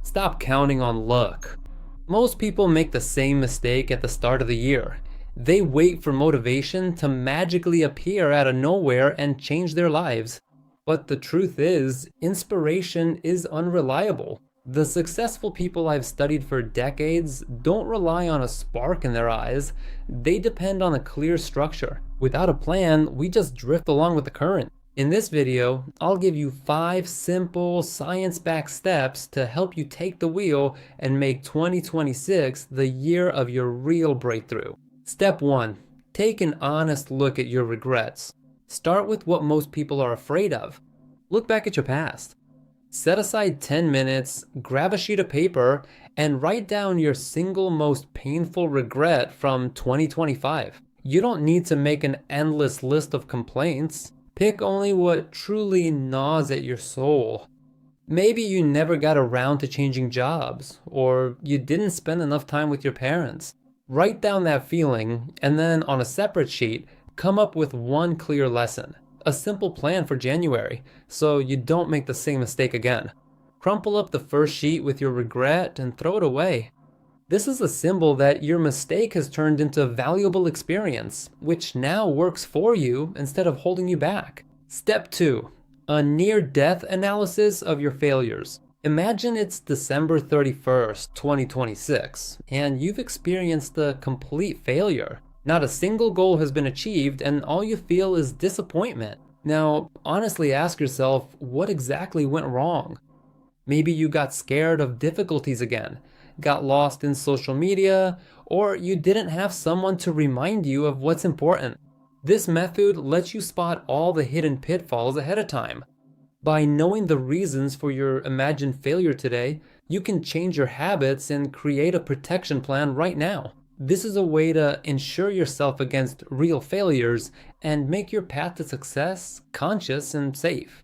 Stop counting on luck. Most people make the same mistake at the start of the year. They wait for motivation to magically appear out of nowhere and change their lives. But the truth is, inspiration is unreliable. The successful people I've studied for decades don't rely on a spark in their eyes. They depend on a clear structure. Without a plan, we just drift along with the current. In this video, I'll give you 5 simple, science-backed steps to help you take the wheel and make 2026 the year of your real breakthrough. Step 1. Take an honest look at your regrets. Start with what most people are afraid of. Look back at your past. Set aside 10 minutes, grab a sheet of paper, and write down your single most painful regret from 2025. You don't need to make an endless list of complaints. Pick only what truly gnaws at your soul. Maybe you never got around to changing jobs, or you didn't spend enough time with your parents. Write down that feeling, and then on a separate sheet, come up with one clear lesson. A simple plan for January, so you don't make the same mistake again. Crumple up the first sheet with your regret and throw it away. This is a symbol that your mistake has turned into valuable experience, which now works for you instead of holding you back. Step 2. A near-death analysis of your failures. Imagine it's December 31st, 2026, and you've experienced a complete failure. Not a single goal has been achieved, and all you feel is disappointment. Now, honestly ask yourself, what exactly went wrong? Maybe you got scared of difficulties again, got lost in social media, or you didn't have someone to remind you of what's important. This method lets you spot all the hidden pitfalls ahead of time. By knowing the reasons for your imagined failure today, you can change your habits and create a protection plan right now. This is a way to insure yourself against real failures and make your path to success conscious and safe.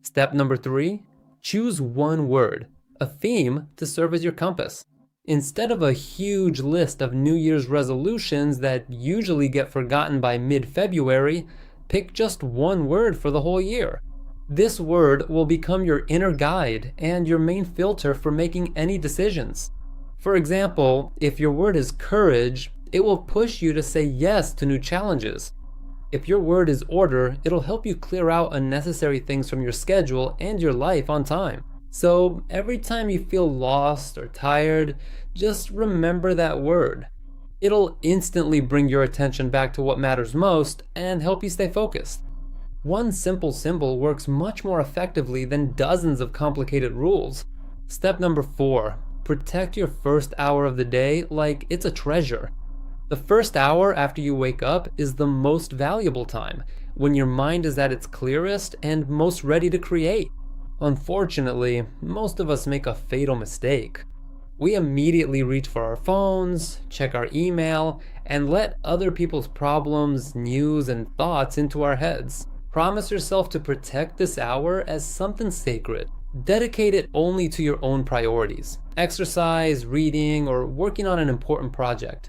Step number 3, choose one word, a theme to serve as your compass. Instead of a huge list of New Year's resolutions that usually get forgotten by mid-February, pick just one word for the whole year. This word will become your inner guide and your main filter for making any decisions. For example, if your word is courage, it will push you to say yes to new challenges. If your word is order, it'll help you clear out unnecessary things from your schedule and your life on time. So every time you feel lost or tired, just remember that word. It'll instantly bring your attention back to what matters most and help you stay focused. One simple symbol works much more effectively than dozens of complicated rules. Step number 4. Protect your first hour of the day like it's a treasure. The first hour after you wake up is the most valuable time, when your mind is at its clearest and most ready to create. Unfortunately, most of us make a fatal mistake. We immediately reach for our phones, check our email, and let other people's problems, news, and thoughts into our heads. Promise yourself to protect this hour as something sacred. Dedicate it only to your own priorities, exercise, reading, or working on an important project.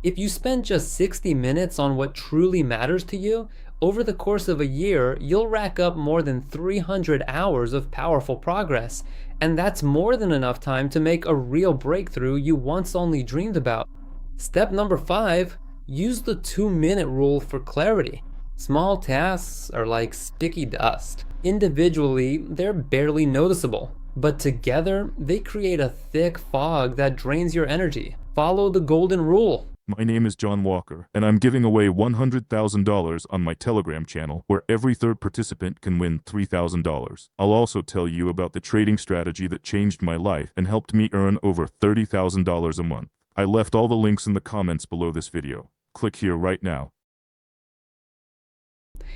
If you spend just 60 minutes on what truly matters to you, over the course of a year, you'll rack up more than 300 hours of powerful progress, and that's more than enough time to make a real breakthrough you once only dreamed about. Step number 5, use the 2-minute rule for clarity. Small tasks are like sticky dust. Individually, they're barely noticeable, but together, they create a thick fog that drains your energy. Follow the golden rule. My name is John Walker, and I'm giving away $100,000 on my Telegram channel, where every third participant can win $3,000. I'll also tell you about the trading strategy that changed my life and helped me earn over $30,000 a month. I left all the links in the comments below this video. Click here right now.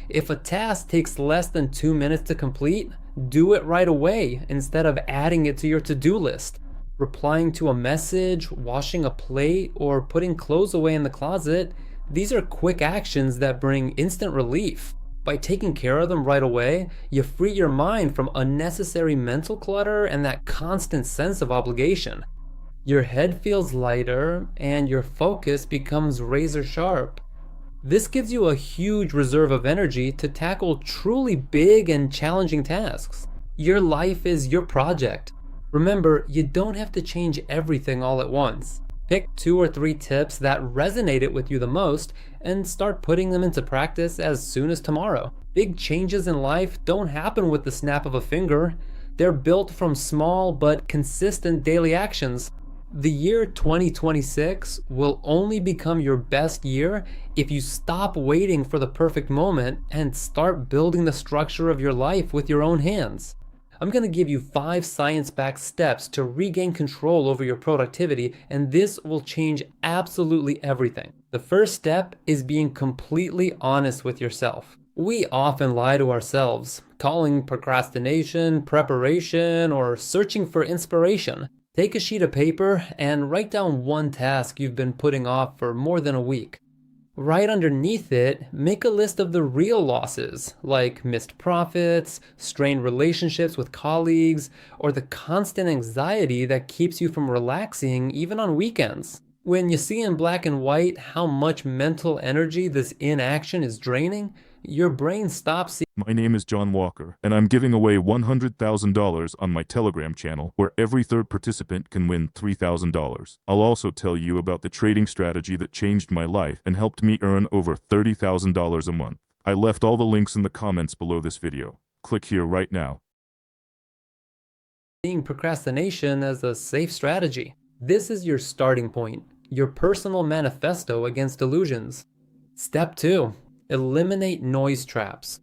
If a task takes less than 2 minutes to complete, do it right away instead of adding it to your to-do list. Replying to a message, washing a plate, or putting clothes away in the closet, these are quick actions that bring instant relief. By taking care of them right away, you free your mind from unnecessary mental clutter and that constant sense of obligation. Your head feels lighter and your focus becomes razor sharp. This gives you a huge reserve of energy to tackle truly big and challenging tasks. Your life is your project. Remember, you don't have to change everything all at once. Pick 2 or 3 tips that resonated with you the most and start putting them into practice as soon as tomorrow. Big changes in life don't happen with the snap of a finger. They're built from small but consistent daily actions. The year 2026 will only become your best year if you stop waiting for the perfect moment and start building the structure of your life with your own hands. I'm going to give you 5 science-backed steps to regain control over your productivity, and this will change absolutely everything. The first step is being completely honest with yourself. We often lie to ourselves, calling procrastination preparation or searching for inspiration. Take a sheet of paper and write down one task you've been putting off for more than a week. Right underneath it, make a list of the real losses, like missed profits, strained relationships with colleagues, or the constant anxiety that keeps you from relaxing even on weekends. When you see in black and white how much mental energy this inaction is draining, your brain stops. My name is John Walker, and I'm giving away $100,000 on my Telegram channel, where every third participant can win $3,000. I'll also tell you about the trading strategy that changed my life and helped me earn over $30,000 a month. I left all the links in the comments below this video. Click here right now. Seeing procrastination as a safe strategy. This is your starting point, your personal manifesto against illusions. Step 2. Eliminate noise traps.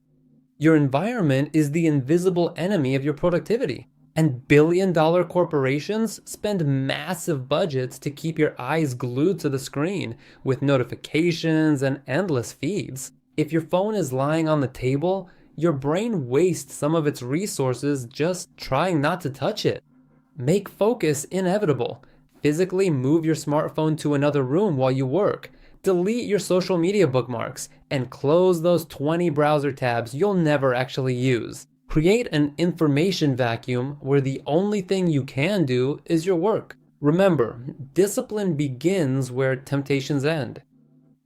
Your environment is the invisible enemy of your productivity, and billion-dollar corporations spend massive budgets to keep your eyes glued to the screen with notifications and endless feeds. If your phone is lying on the table, your brain wastes some of its resources just trying not to touch it. Make focus inevitable. Physically move your smartphone to another room while you work. Delete your social media bookmarks and close those 20 browser tabs you'll never actually use. Create an information vacuum where the only thing you can do is your work. Remember, discipline begins where temptations end.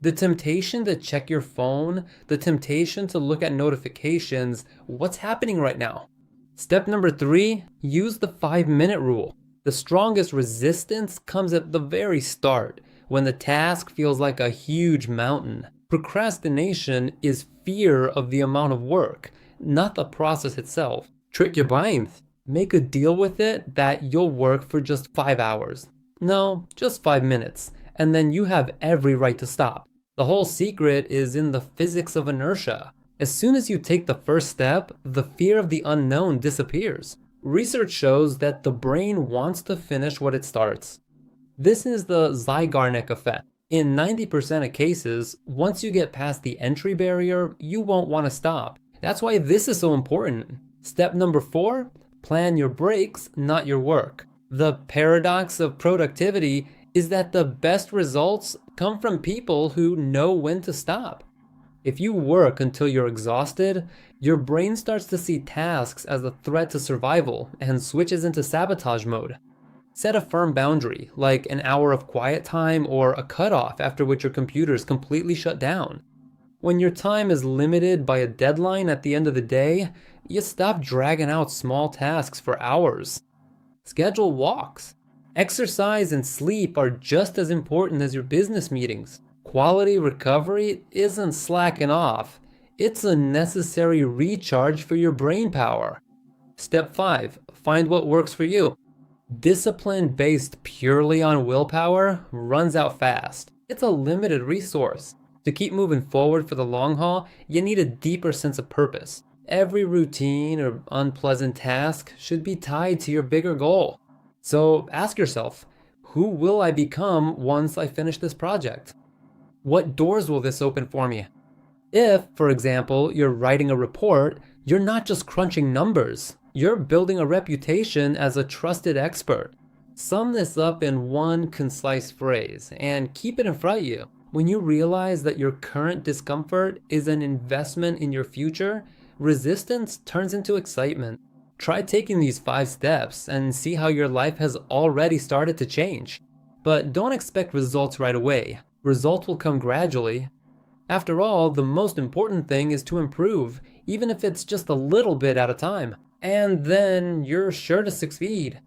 The temptation to check your phone, the temptation to look at notifications, what's happening right now? Step number 3, use the 5-minute rule. The strongest resistance comes at the very start, when the task feels like a huge mountain. Procrastination is fear of the amount of work, not the process itself. Trick your mind. Make a deal with it that you'll work for just 5 hours. No, just 5 minutes, and then you have every right to stop. The whole secret is in the physics of inertia. As soon as you take the first step, the fear of the unknown disappears. Research shows that the brain wants to finish what it starts. This is the Zeigarnik effect. In 90% of cases, once you get past the entry barrier, you won't want to stop. That's why this is so important. Step number 4, plan your breaks, not your work. The paradox of productivity is that the best results come from people who know when to stop. If you work until you're exhausted, your brain starts to see tasks as a threat to survival and switches into sabotage mode. Set a firm boundary, like an hour of quiet time or a cutoff after which your computer is completely shut down. When your time is limited by a deadline at the end of the day, you stop dragging out small tasks for hours. Schedule walks. Exercise and sleep are just as important as your business meetings. Quality recovery isn't slacking off. It's a necessary recharge for your brain power. Step 5. Find what works for you. Discipline based purely on willpower runs out fast. It's a limited resource. To keep moving forward for the long haul, you need a deeper sense of purpose. Every routine or unpleasant task should be tied to your bigger goal. So ask yourself, who will I become once I finish this project? What doors will this open for me? If, for example, you're writing a report, you're not just crunching numbers. You're building a reputation as a trusted expert. Sum this up in one concise phrase and keep it in front of you. When you realize that your current discomfort is an investment in your future, resistance turns into excitement. Try taking these 5 steps and see how your life has already started to change. But don't expect results right away. Results will come gradually. After all, the most important thing is to improve, even if it's just a little bit at a time. And then you're sure to succeed.